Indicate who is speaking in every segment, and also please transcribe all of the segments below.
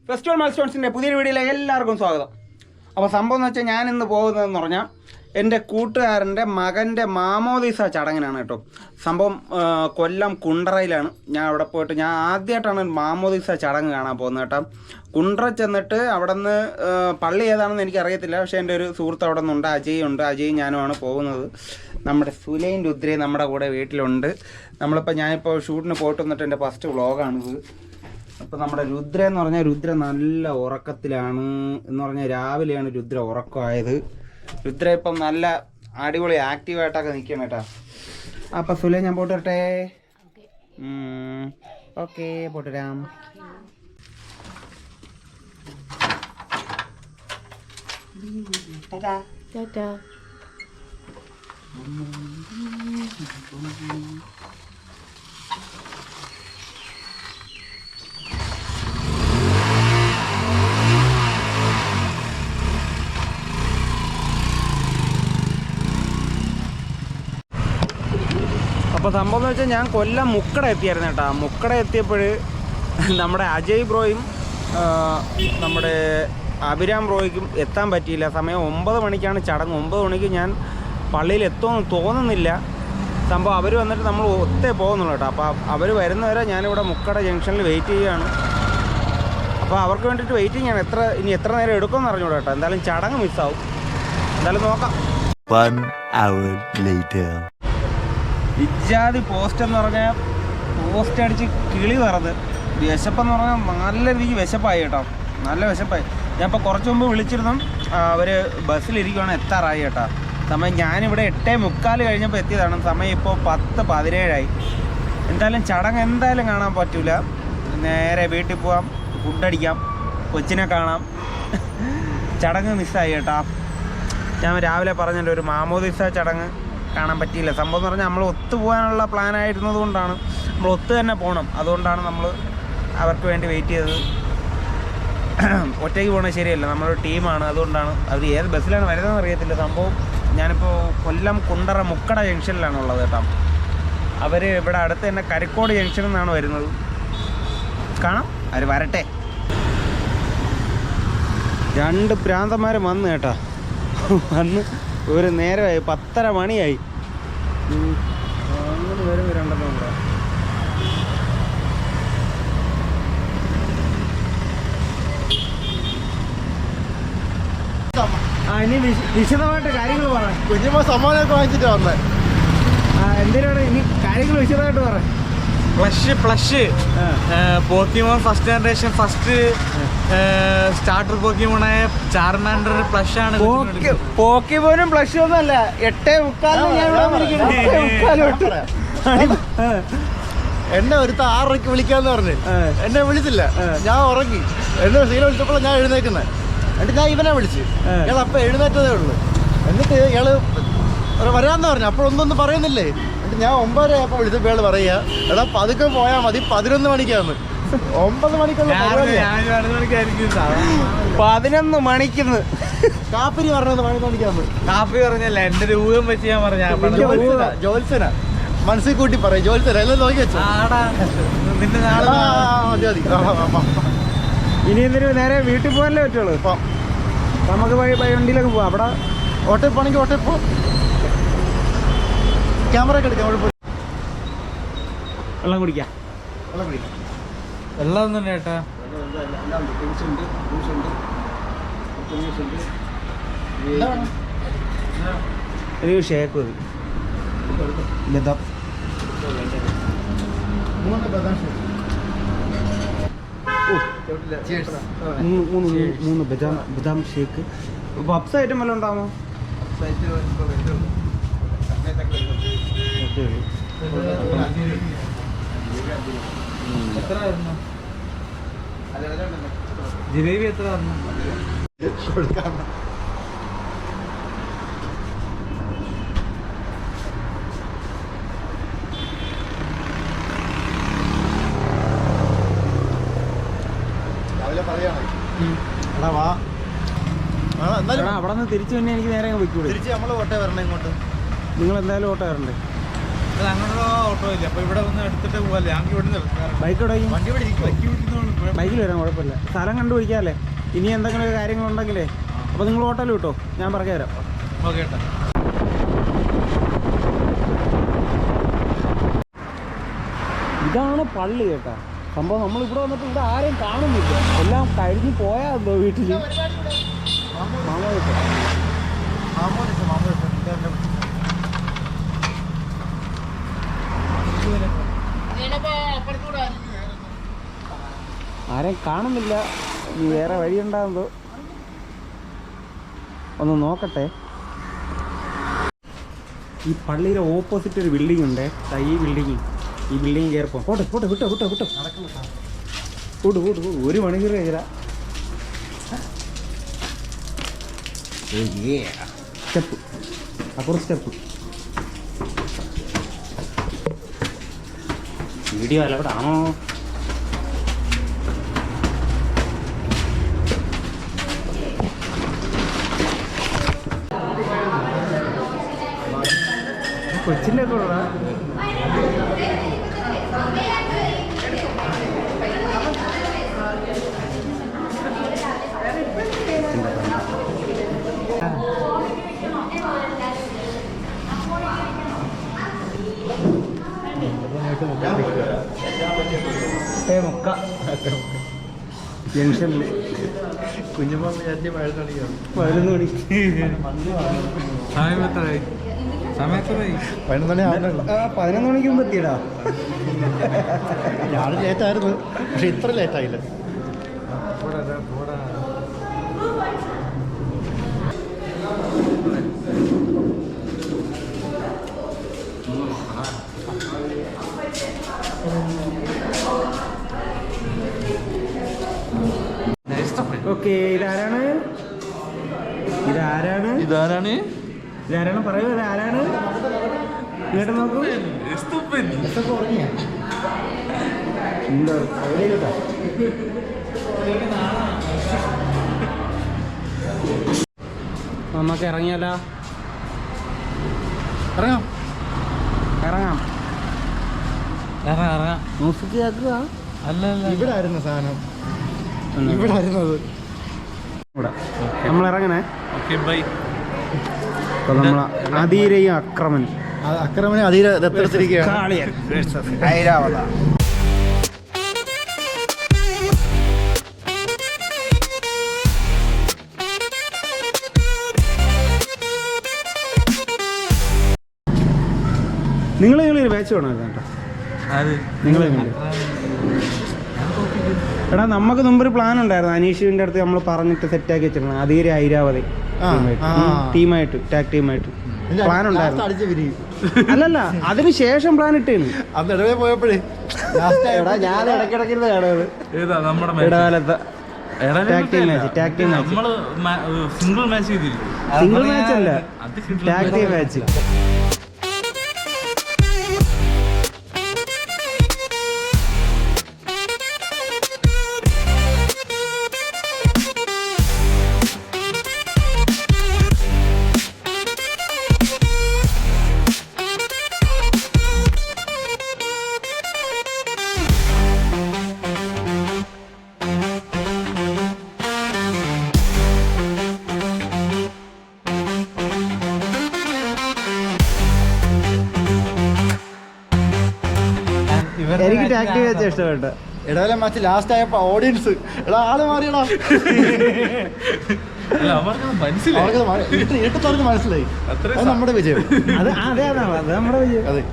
Speaker 1: Festival മൈൽസ്റ്റോൺസിൻ്റെ പുതിയൊരു വീഡിയോയിലേക്ക് എല്ലാവർക്കും സ്വാഗതം. അപ്പോൾ സംഭവം എന്ന് വെച്ചാൽ ഞാൻ ഇന്ന് പോകുന്നതെന്ന് പറഞ്ഞാൽ എൻ്റെ കൂട്ടുകാരൻ്റെ മകൻ്റെ മാമോദീസ ചടങ്ങിനാണ് കേട്ടോ. സംഭവം കൊല്ലം കുണ്ടറയിലാണ്. ഞാൻ അവിടെ പോയിട്ട് ഞാൻ ആദ്യമായിട്ടാണ് മാമോദീസ ചടങ്ങ് കാണാൻ പോകുന്നത് കേട്ടോ. കുണ്ടറ ചെന്നിട്ട് അവിടെ നിന്ന് പള്ളി ഏതാണെന്ന് എനിക്കറിയത്തില്ല, പക്ഷേ എൻ്റെ ഒരു സുഹൃത്ത് അവിടെ നിന്നുണ്ട്, അജയും ഞാനുമാണ് പോകുന്നത്. നമ്മുടെ സുലൈൻ രുദ്രയും നമ്മുടെ കൂടെ വീട്ടിലുണ്ട്. ഞാനിപ്പോൾ ഷൂട്ടിന് പോയിട്ട് വന്നിട്ട് എൻ്റെ ഫസ്റ്റ് വ്ളോഗാണിത്. അപ്പോൾ നമ്മുടെ രുദ്ര എന്ന് പറഞ്ഞാൽ രുദ്ര നല്ല ഉറക്കത്തിലാണ് എന്ന് പറഞ്ഞാൽ രാവിലെയാണ് രുദ്ര ഉറക്കമായത്. രുദ്ര ഇപ്പം നല്ല അടിപൊളി ആക്റ്റീവായിട്ടൊക്കെ നിൽക്കണം കേട്ടോ. അപ്പം സുലൈൻ ഞാൻ പോയിട്ട് വരട്ടെ. ഓക്കെ പോട്ട് വരാം. ടാറ്റാ. അപ്പോൾ സംഭവം എന്ന് വെച്ചാൽ ഞാൻ കൊല്ലം മുക്കട എത്തിയായിരുന്നു കേട്ടോ. മുക്കട എത്തിയപ്പോൾ നമ്മുടെ അജയ് ബ്രോയും നമ്മുടെ അഭിരാം ബ്രോയ്ക്കും എത്താൻ പറ്റിയില്ല. സമയം 9 മണിക്കാണ് ചടങ്ങ്. 9 മണിക്ക് ഞാൻ പള്ളിയിൽ എത്തുമെന്ന് തോന്നുന്നില്ല. സംഭവം അവർ വന്നിട്ട് നമ്മൾ ഒത്തേ പോകുന്നുള്ളൂ കേട്ടോ. അപ്പോൾ അവർ വരുന്നവരെ ഞാനിവിടെ മുക്കട ജംഗ്ഷനിൽ വെയിറ്റ് ചെയ്യുകയാണ്. അപ്പോൾ അവർക്ക് വേണ്ടിയിട്ട് വെയിറ്റിംഗ് ആണ്. ഇനി എത്ര നേരം എടുക്കുമെന്ന് അറിഞ്ഞൂടാ കേട്ടോ. എന്തായാലും ചടങ്ങ് മിസ്സാവും. എന്തായാലും നോക്കാം.
Speaker 2: 1 hour later.
Speaker 1: ഇജാതി പോസ്റ്റ് എന്ന് പറഞ്ഞാൽ പോസ്റ്റ് അടിച്ച് കിളി പറന്ന്. വിശപ്പെന്ന് പറഞ്ഞാൽ നല്ല രീതിക്ക് വിശപ്പായി കേട്ടോ, നല്ല വിശപ്പായി. ഞാൻ ഇപ്പോൾ കുറച്ച് മുമ്പ് വിളിച്ചിരുന്നു, അവർ ബസ്സിലിരിക്കുകയാണ്, എത്താറായി കേട്ടോ. സമയം ഞാനിവിടെ 8:45 കഴിഞ്ഞപ്പോൾ എത്തിയതാണ്. സമയം ഇപ്പോൾ 10:17 എന്തായാലും ചടങ്ങ് എന്തായാലും കാണാൻ പറ്റില്ല. നേരെ വീട്ടിൽ പോവാം, ഫുഡടിക്കാം, കൊച്ചിനെ കാണാം. ചടങ്ങ് മിസ്സായി കേട്ടോ. ഞാൻ രാവിലെ പറഞ്ഞല്ലോ ഒരു മാമോദീസ ചടങ്ങ് കാണാൻ പറ്റിയില്ല. സംഭവം എന്ന് പറഞ്ഞാൽ നമ്മൾ ഒത്തു പോകാനുള്ള പ്ലാനായിരുന്നത് കൊണ്ടാണ്, നമ്മൾ ഒത്തു തന്നെ പോകണം. അതുകൊണ്ടാണ് നമ്മൾ അവർക്ക് വേണ്ടി വെയിറ്റ് ചെയ്തത്. ഒറ്റയ്ക്ക് പോകണത് ശരിയല്ല, നമ്മളൊരു ടീമാണ്. അതുകൊണ്ടാണ് അവർ ഏത് ബസ്സിലാണ് വരുന്നതെന്ന് അറിയത്തില്ല. സംഭവം ഞാനിപ്പോൾ കൊല്ലം കുണ്ടറ മുക്കട ജംഗ്ഷനിലാണ് ഉള്ളത് കേട്ടോ. അവർ ഇവിടെ അടുത്ത് തന്നെ കരിക്കോട് ജംഗ്ഷനിൽ നിന്നാണ് വരുന്നത്. കാണാം, അവർ വരട്ടെ. 2 പ്രാന്തന്മാർ വന്ന് കേട്ടോ. വന്ന് ഒരു നേരമായി, 10:30 മണിയായി. അങ്ങനെ വരും 2 കൂടെ. ഇനി വിശദമായിട്ട് കാര്യങ്ങൾ പറ.
Speaker 3: കുഞ്ഞുമോ സമ്മാനമൊക്കെ വാങ്ങിച്ചിട്ട് വന്നേ.
Speaker 1: എന്തിനാണ് ഇനി കാര്യങ്ങൾ വിശദമായിട്ട് പറ.
Speaker 4: Plush Pokemon first generation first starter പോക്കിമോണായ ചാർമാൻഡർ പ്ലഷ് ആണ്.
Speaker 1: പോക്കിമോനും പ്ലഷ് ഒന്നും അല്ല. 8:45
Speaker 3: എന്നെ ഒരുത്ത 6:30 വിളിക്കാന്ന് പറഞ്ഞ് എന്നെ വിളിച്ചില്ല. ഞാൻ ഉറങ്ങി. എന്നെ സീന വിളിച്ചപ്പോൾ ഞാൻ എഴുന്നേക്കുന്നത്. എന്നിട്ട് ഞാൻ ഇവനെ വിളിച്ച്. ഇയാൾ അപ്പം എഴുന്നേറ്റതേ ഉള്ളൂ. എന്നിട്ട് ഇയാള് വരാമെന്ന് പറഞ്ഞു. അപ്പോഴൊന്നും പറയുന്നില്ലേ. എന്നിട്ട് ഞാൻ 9:30 ആയപ്പോൾ വിളിച്ചപ്പോൾ ഇയാൾ പറയുക, എടാ പതുക്കെ പോയാൽ മതി, 11 മണിക്കാന്ന്. 9 മണിക്കുള്ള
Speaker 1: 11 മണിക്കുന്ന്
Speaker 3: കാപ്പിരി പറഞ്ഞത് 11 മണിക്കാന്ന്.
Speaker 4: കാപ്പി പറഞ്ഞല്ല, എന്റെ ഒരു ഊഹം വെച്ച് ഞാൻ പറഞ്ഞ
Speaker 3: ജോത്സന മനസ്സിൽ കൂട്ടി പറയും. ജോത്സന എല്ലാം നോക്കി വെച്ചു.
Speaker 4: നിന്റെ നാളെ
Speaker 3: മതി മതി.
Speaker 1: ഇനി എന്തിനു നേരെ വീട്ടിൽ പോകാനല്ലേ പറ്റുള്ളൂ. നമുക്ക് വണ്ടിയിലൊക്കെ പോവാം. അവിടെ
Speaker 3: ഓട്ടോ പോണെങ്കിൽ ഓട്ടോ പോ. ക്യാമറ ഒക്കെ എടുക്കാം.
Speaker 1: വെള്ളം കുടിക്കാം.
Speaker 4: വെള്ളം ഒന്നും ചേട്ടാ.
Speaker 1: ഒരു ഷേക്ക് മതി. ബദാം 3 ബദാം ഷേക്ക്. പപ്സ് ഐറ്റം വല്ലതും ഉണ്ടാകുമോ?
Speaker 4: എത്ര ജിലേബി എത്ര
Speaker 1: അവിടെ നിന്ന് തിരിച്ചു പിന്നെ എനിക്ക് നേരെ വെക്കൂടെ.
Speaker 3: തിരിച്ച് നമ്മൾ ഓട്ടോ വരണം ഇങ്ങോട്ട്.
Speaker 1: നിങ്ങൾ എന്തായാലും ഓട്ടോ വരണ്ടേ?
Speaker 4: അങ്ങോട്ടുള്ള ഓട്ടോ ഇല്ല. അപ്പോൾ ഇവിടെ വന്ന് എടുത്തിട്ട് പോകല്ലേ. ഞങ്ങൾക്ക് ഇവിടെ നിന്ന്
Speaker 1: ബൈക്ക് എവിടേക്കും?
Speaker 3: വണ്ടി ഇവിടെ ഇരിക്കും.
Speaker 1: ബൈക്കിൽ വരാൻ കുഴപ്പമില്ല. സ്ഥലം കണ്ടുപിടിക്കാമല്ലേ. ഇനി എന്തെങ്കിലും കാര്യങ്ങളുണ്ടെങ്കിലേ അപ്പോൾ നിങ്ങൾ ഓട്ടോയിൽ വിട്ടോ, ഞാൻ പറഞ്ഞു തരാം.
Speaker 4: ഓക്കെ ഏട്ടാ.
Speaker 1: ഇതാണ് പള്ളി കേട്ടാ. സംഭവം നമ്മളിവിടെ വന്നിട്ട് ഇവിടെ ആരെയും കാണുന്നില്ല, എല്ലാം കഴിഞ്ഞ് പോയാ എന്തോ വീട്ടിൽ. ആരെയും കാണുന്നില്ല. ഇനി വേറെ വഴിയുണ്ടാകുന്നതോ ഒന്ന് നോക്കട്ടെ. ഈ പള്ളിയുടെ ഓപ്പോസിറ്റ് ഒരു ബിൽഡിംഗ് ഉണ്ട്. ഈ ബിൽഡിങ് കയറിപ്പോ. പോട്ടെ വിട്ടോ കൂട് 1 മണിക്കൂർ കഴിയില്ല. സ്റ്റെപ്പ് അപ്പുറം സ്റ്റെപ്പ്. വീഡിയോ അലവിടെ ആണോ? കൊച്ചിൻ്റെ ഒക്കെ ഉള്ള മുക്ക ജംഗ്ഷനിൽ
Speaker 3: കുഞ്ഞുമോ 11 മണിക്ക്
Speaker 4: സമയത്തായി
Speaker 3: 11 മണി ആവുന്നുള്ളൂ.
Speaker 1: 11 മണിക്ക് മുമ്പ് എത്തിയടാ.
Speaker 3: ഞാൻ ലേറ്റായിരുന്നു, പക്ഷെ ഇത്ര ലേറ്റായില്ല.
Speaker 1: ഓക്കെ, ഇതാരാണ് പറയൂ. ഇതാരാണ്? കേട്ട് നോക്കൂ. നമുക്ക് ഇറങ്ങിയാലോ? ഇറങ്ങാം. മ്യൂസിക് കേൾക്കുക.
Speaker 4: അല്ല
Speaker 3: ഇവിടെ ആയിരുന്നു സാധനം, ഇവിടെ ആയിരുന്നത്.
Speaker 1: നമ്മൾ ഇറങ്ങണേ.
Speaker 4: Okay bye.
Speaker 1: നമ്മൾ അധീരയും
Speaker 3: അക്രമനെ അതീര ദത്തെടുത്തിരിക്കുകയാണ്.
Speaker 1: ഐരാവത. നിങ്ങൾ ബാച്ച് വേണോ കേട്ടോ? നിങ്ങൾ എടാ, നമുക്ക് മുമ്പൊരു പ്ലാൻ ഉണ്ടായിരുന്നു. അനീഷിന്റെ അടുത്ത് നമ്മൾ പറഞ്ഞിട്ട് സെറ്റാക്കി വെച്ചിരുന്നു. അധീര ഐരാവതി ടീമായിട്ട് ടാഗ് ടീമായിട്ട് പ്ലാൻ ഉണ്ടായിരുന്നു. അല്ലല്ല, അതിന് ശേഷം പ്ലാൻ ഇട്ടേന്.
Speaker 3: അന്ന് ഇടവേ പോയപ്പോഴേ
Speaker 1: ഞാൻ ഇടയ്ക്കിടയ്ക്ക് കാണുന്നത് ഇടകാലത്ത്
Speaker 4: സിംഗിൾ മാച്ച് ചെയ്തില്ല.
Speaker 1: സിംഗിൾ മാച്ച് അല്ല, ടാഗ് ടീം മാച്ച്. എനിക്ക് ടാഗ് ടീം മാച്ച് ഇഷ്ടപ്പെട്ടു.
Speaker 3: ഇടവല മാച്ച് ലാസ്റ്റ് ആയപ്പോ ഓഡിയൻസ് ആള് മാറിയടാ, ഇട്ടത്തവർക്ക് മനസ്സിലായി. അത് നമ്മുടെ വിജയം.
Speaker 1: അത് നമ്മുടെ വിജയം.
Speaker 3: അതെ.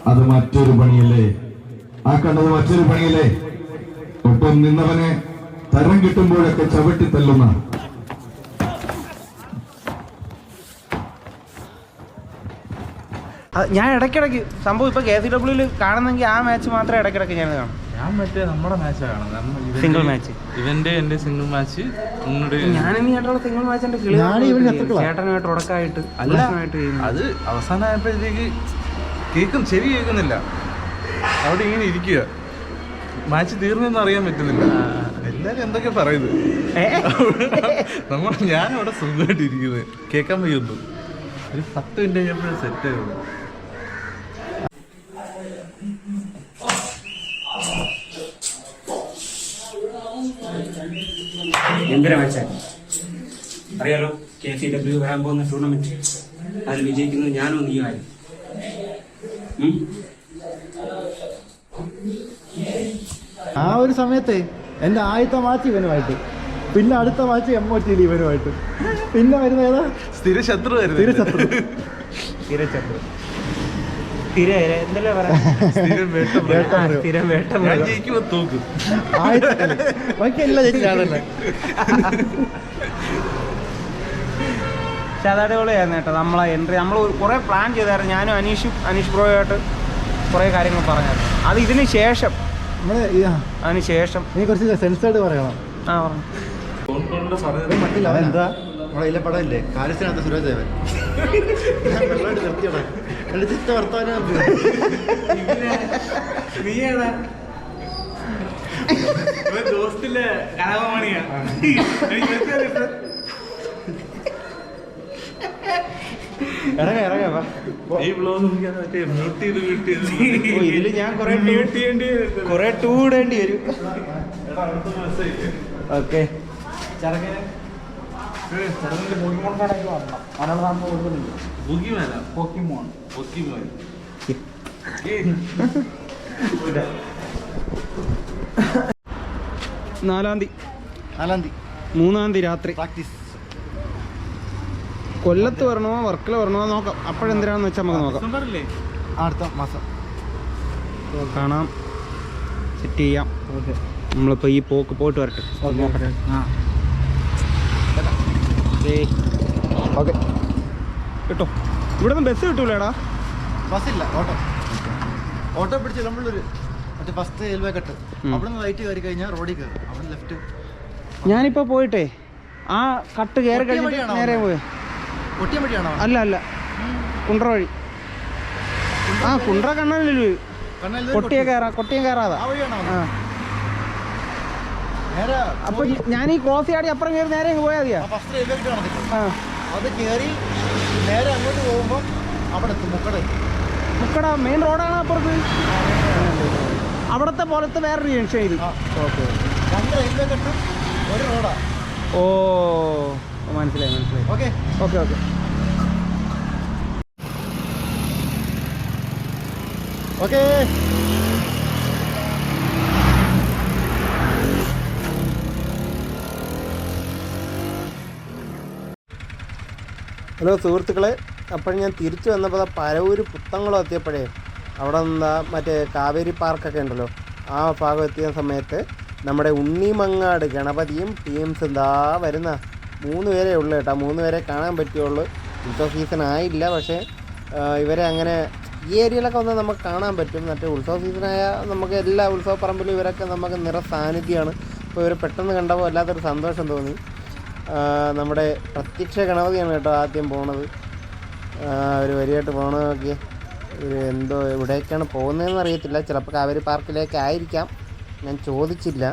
Speaker 5: അത് മറ്റൊരു പണിയല്ലേ? ആ കണ്ടത് മറ്റൊരു പണിയല്ലേ? ഒപ്പം നിന്നവനെ തരം കിട്ടുമ്പോഴൊക്കെ ചവിട്ടി തല്ലുന്ന
Speaker 1: ഞാൻ ഇടയ്ക്കിടയ്ക്ക് സംഭവം ഇപ്പൊ KCW കാണുന്നെങ്കിൽ ആ മാച്ച് മാത്രമേ ഇടയ്ക്കിടയ്ക്ക് ഞാൻ കാണും.
Speaker 4: ഞാൻ മറ്റേ നമ്മുടെ മാച്ചാണ്
Speaker 1: സിംഗിൾ മാച്ച്.
Speaker 4: ഇവന്റെ എന്റെ സിംഗിൾ മാച്ച്
Speaker 1: ഞാനിന്ന് കേട്ടുള്ള സിംഗിൾ മാച്ചിന്റെ ചേട്ടനുമായിട്ട് ഉടക്കായിട്ട് അല്ലായിട്ട്
Speaker 4: അത് അവസാനമായപ്പോഴത്തേക്ക് ചെവി കേൾക്കുന്നില്ല. അവിടെ ഇങ്ങനെ ഇരിക്കുക, മാച്ച് തീർന്നെന്ന് അറിയാൻ പറ്റുന്നില്ല. എല്ലാരും എന്തൊക്കെ പറയുന്നത്. ഞാനവിടെ സുഖമായിട്ട് ഇരിക്കുന്നത് കേൾക്കാൻ വയ്യൊന്നു. ഒരു 10 മിനിറ്റ് കഴിഞ്ഞപ്പോഴും സെറ്റ് ആയിരുന്നു.
Speaker 6: ഗംഭീര മാച്ചാണ്. അറിയാലോ, KCW വരാൻ പോകുന്ന ടൂർണമെന്റ്. അതിൽ വിജയിക്കുന്നത് ഞാനും നീയുമായിരുന്നു.
Speaker 3: ആ ഒരു സമയത്ത് എൻ്റെ ആദ്യത്തെ മാച്ച് ഇവനുമായിട്ട്, പിന്നെ അടുത്ത മാച്ച് MOTയിൽ ഇവനുമായിട്ട്, പിന്നെ വരുന്ന ഏതാ
Speaker 4: സ്ഥിര ശത്രുവായിരുന്നു.
Speaker 1: എന്തല്ലേ പറയാ,
Speaker 4: ഞാൻ ജയിക്കുമ്പോ തോക്കും.
Speaker 3: ബാക്കി എല്ലാം ജയിച്ചാണല്ലേ.
Speaker 1: പക്ഷെ അത് അടിപൊളിയായിരുന്നു കേട്ടോ. നമ്മളെ എൻട്രി നമ്മൾ കുറേ പ്ലാൻ ചെയ്തായിരുന്നു. ഞാനും അനീഷ് ബ്രോയുമായിട്ട് കുറേ കാര്യങ്ങൾ പറഞ്ഞായിരുന്നു. അത് ഇതിന് ശേഷം അതിന് ശേഷം
Speaker 3: നീ കുറച്ച് സെൻസേർഡ് പറയണം.
Speaker 1: പറഞ്ഞു
Speaker 3: മട്ടില്ല എന്താ നമ്മളെ ഇതിലെ പടമില്ലേ കാര്യസ്ഥനകത്ത് സുരേഷ് ദേവൻ നിർത്തിയോടാ കളിച്ചിട്ട വർത്താനം.
Speaker 4: ദോസ്തിലെ കലാപമണിയാ.
Speaker 1: ഇറങ്ങാ
Speaker 4: ഈ ബ്ലോഗ് മറ്റേ മ്യൂട്ട് ചെയ്ത്
Speaker 1: ഇതില് ഞാൻ കുറെ ടൂ ഇടേണ്ടി വരും. ഓക്കെ നാലാം തീയതി 3-ാം തീയതി രാത്രി
Speaker 3: പ്രാക്ടീസ്.
Speaker 1: കൊല്ലത്ത് വരണോ വർക്കല വരണോ നോക്കാം. അപ്പോഴെന്തിനാന്ന് വെച്ചാൽ നമുക്ക് നോക്കാം.
Speaker 3: അടുത്ത മാസം
Speaker 1: കാണാം, സെറ്റ് ചെയ്യാം. നമ്മളിപ്പോൾ ഈ പോയിട്ട് വരട്ടെ.
Speaker 3: ഓക്കെ
Speaker 1: കേട്ടോ. ഇവിടെ നിന്ന് ബസ് കിട്ടൂലേടാ?
Speaker 3: ബസ്സില്ല, ഓട്ടോ പിടിച്ച് നമ്മളൊരു മറ്റേ ഫസ്റ്റ് റെയിൽവേ കട്ട് അവിടെ നിന്ന് റൈറ്റ് കയറി കഴിഞ്ഞാൽ റോഡിൽ കയറും. അവിടെ ലെഫ്റ്റ്.
Speaker 1: ഞാനിപ്പോൾ പോയിട്ടേ ആ കട്ട് കയറി കഴിഞ്ഞിട്ട് നേരെ പോയേ.
Speaker 3: ഒട്ടിയ വഴിയാണോ?
Speaker 1: അല്ല കുണ്ട്ര വഴി. ആ കുണ്ട്ര കണ്ണനല്ലല്ലോ. കൊട്ടിയം കയറാതെ.
Speaker 3: ആ വഴിയാണോ?
Speaker 1: അപ്പൊ ഞാൻ ഈ ക്രോസ് ചാടി അപ്പുറം കയറി നേരെ അങ്ങ് പോയാൽ മതിയാ?
Speaker 3: ഫസ്റ്റ് റെയിൽവേ കട്ട് നടന്നിട്ട്
Speaker 1: ആ
Speaker 3: അത് കയറി നേരെ അങ്ങോട്ട് പോകുമ്പോൾ അവിടെ എത്തും. മുക്കട
Speaker 1: മെയിൻ റോഡാണ് അപ്പുറത്ത്. അവിടത്തെ പോലത്തെ വേറൊരു ജംഗ്ഷൻ ഇത്.
Speaker 3: ഓക്കെ. 2 റെയിൽവേ കട്ടും ഒരു റോഡാ.
Speaker 1: ഓ മനസ്സിലായി.
Speaker 3: ഓക്കെ.
Speaker 1: ഹലോ സുഹൃത്തുക്കളെ, അപ്പോൾ ഞാൻ തിരിച്ചു വന്നപ്പോൾ പരവൂര് പുത്തങ്കുളം എത്തിയപ്പോഴേ അവിടെ നിന്ന് മറ്റേ കാവേരി പാർക്കൊക്കെ ഉണ്ടല്ലോ, ആ ഭാഗം എത്തിയ സമയത്ത് നമ്മുടെ ഉണ്ണിമങ്ങാട് ഗണപതിയും ടീംസ് എന്താ വരുന്ന 3 പേരേ ഉള്ളൂ കേട്ടോ. 3 പേരെ കാണാൻ പറ്റുള്ളൂ. ഉത്സവ സീസൺ ആയില്ല, പക്ഷേ ഇവരെ അങ്ങനെ ഈ ഏരിയയിലൊക്കെ വന്ന് നമുക്ക് കാണാൻ പറ്റും. മറ്റേ ഉത്സവ സീസണായ നമുക്ക് എല്ലാ ഉത്സവ പറമ്പിലും ഇവരൊക്കെ നമുക്ക് നിറ സാന്നിധ്യമാണ്. അപ്പോൾ ഇവർ പെട്ടെന്ന് കണ്ടപ്പോൾ വല്ലാത്തൊരു സന്തോഷം തോന്നി. നമ്മുടെ പ്രത്യക്ഷ ഗണപതിയാണ് കേട്ടോ ആദ്യം പോണത്. ഒരു വരിയായിട്ട് പോകണമൊക്കെ എന്തോ എവിടേക്കാണ് പോകുന്നതെന്ന് അറിയത്തില്ല. ചിലപ്പോൾ കാവേരി പാർക്കിലേക്കായിരിക്കാം, ഞാൻ ചോദിച്ചില്ല.